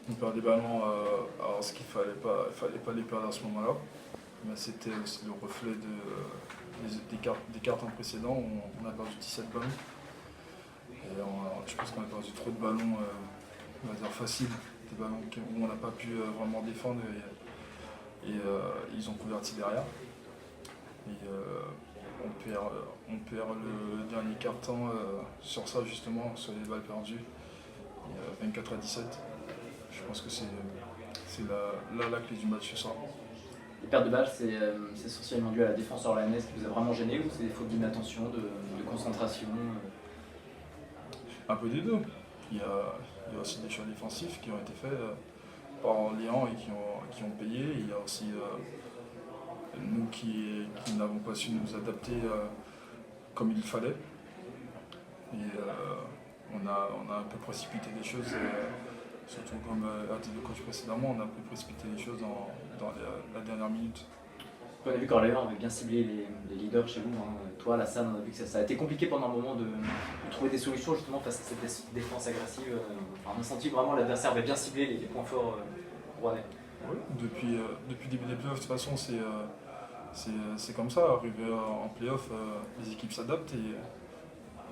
On perd des ballons, alors ce qu'il fallait pas les perdre à ce moment-là. Mais c'était aussi le reflet des cartons précédents où on a perdu 17 ballons. Et je pense qu'on a perdu trop de ballons, on va dire faciles, des ballons où on n'a pas pu vraiment défendre et ils ont converti derrière. Et on perd le dernier carton sur ça justement, sur les balles perdues, 24-17. Je pense que c'est la clé du match ce soir. Les pertes de balles, c'est essentiellement dû à la défense orléanaise qui vous a vraiment gêné ou c'est des fautes d'inattention, de concentration Un peu des deux. Il y a aussi des choix défensifs qui ont été faits par Orléans et qui ont payé. Il y a aussi nous qui n'avons pas su nous adapter comme il fallait. Et on a un peu précipité les choses, surtout comme a dit le coach précédemment, on a un peu précipité les choses dans la dernière minute. On a vu qu'Orléans avait bien ciblé les leaders chez vous. Hein. Toi, Alassane, on a vu que ça a été compliqué pendant un moment de trouver des solutions justement face à cette défense agressive. On a senti vraiment l'adversaire avait bien ciblé les points forts rouennais. Oui, depuis le début des playoffs, de toute façon, c'est comme ça. Arrivé en playoff, les équipes s'adaptent et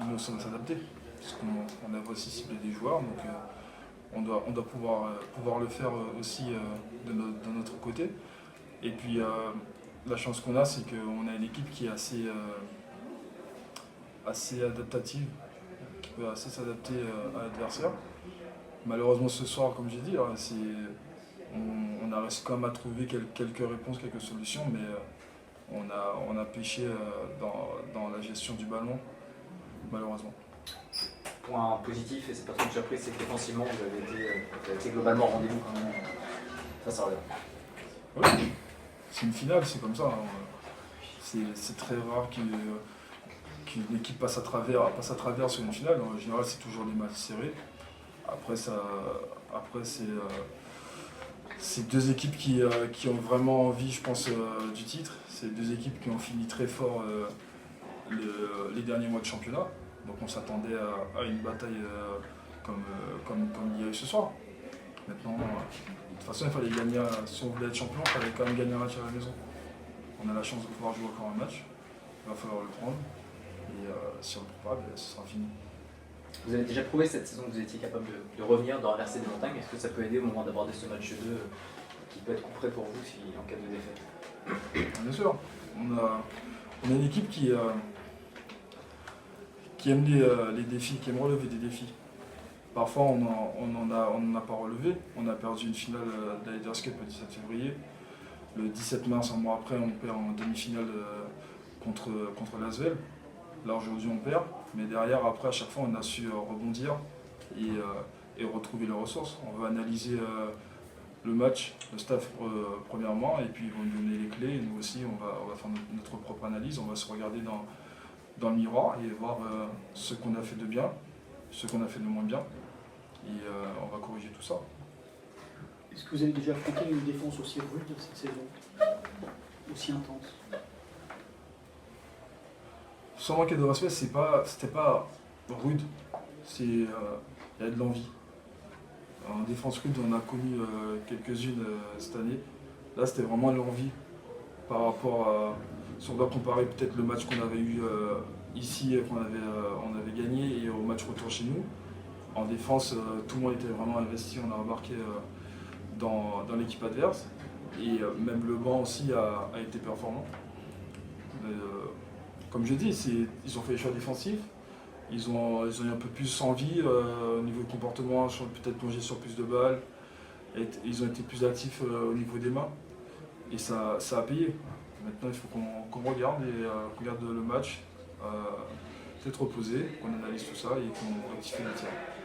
nous aussi on doit s'adapter. Parce qu'on a aussi ciblé des joueurs, donc on doit pouvoir le faire aussi de notre côté. Et puis la chance qu'on a, c'est qu'on a une équipe qui est assez adaptative, qui peut assez s'adapter à l'adversaire. Malheureusement ce soir, comme j'ai dit, on a réussi quand même à trouver quelques réponses, quelques solutions, mais on a péché dans la gestion du ballon, malheureusement. Point positif, et c'est pas trop de surprise, c'est que défensivement vous avez été globalement au rendez-vous quand même face à Orléans. Oui, c'est une finale, c'est comme ça. Hein. C'est très rare qu'une équipe passe à travers sur une finale. En général, c'est toujours des matchs serrés. Après c'est deux équipes qui ont vraiment envie, je pense, du titre. C'est deux équipes qui ont fini très fort les derniers mois de championnat. Donc on s'attendait à une bataille comme il y a eu ce soir. Maintenant, de toute façon, il fallait gagner. Si on voulait être champion, il fallait quand même gagner un match à la maison. On a la chance de pouvoir jouer encore un match. Il va falloir le prendre. Et si on ne le prend pas, ce sera fini. Vous avez déjà prouvé cette saison que vous étiez capable de revenir, de renverser des montagnes. Est-ce que ça peut aider au moment d'aborder ce match 2 qui peut être couperé pour vous en cas de défaite? Bien sûr. On a une équipe qui aime les défis, qui aime relever des défis. Parfois, on n'en a pas relevé. On a perdu une finale de la Leaders Cup le 17 février. Le 17 mars, un mois après, on perd en demi-finale contre l'Asvel. Là, aujourd'hui, on perd. Mais derrière, après, à chaque fois, on a su rebondir et retrouver les ressources. On va analyser le match, le staff premièrement, et puis ils vont nous donner les clés. Et nous aussi, on va faire notre propre analyse. On va se regarder dans le miroir et voir ce qu'on a fait de bien, ce qu'on a fait de moins bien. Et on va corriger tout ça. Est-ce que vous avez déjà affronté une défense aussi rude cette saison, aussi intense? Sans manquer de respect, c'était pas rude, il y a de l'envie. En défense rude, on a connu quelques-unes cette année. Là, c'était vraiment l'envie par rapport à. Si on doit comparer peut-être le match qu'on avait eu ici, on avait gagné, et au match retour chez nous. En défense, tout le monde était vraiment investi, on a embarqué dans l'équipe adverse. Et même le banc aussi a été performant. Comme je dis, ils ont fait les choix défensifs. Ils ont eu un peu plus envie au niveau du comportement, peut-être plonger sur plus de balles. Et ils ont été plus actifs au niveau des mains. Et ça a payé. Maintenant, il faut qu'on regarde le match, peut-être reposer, qu'on analyse tout ça et qu'on rectifie les tirs.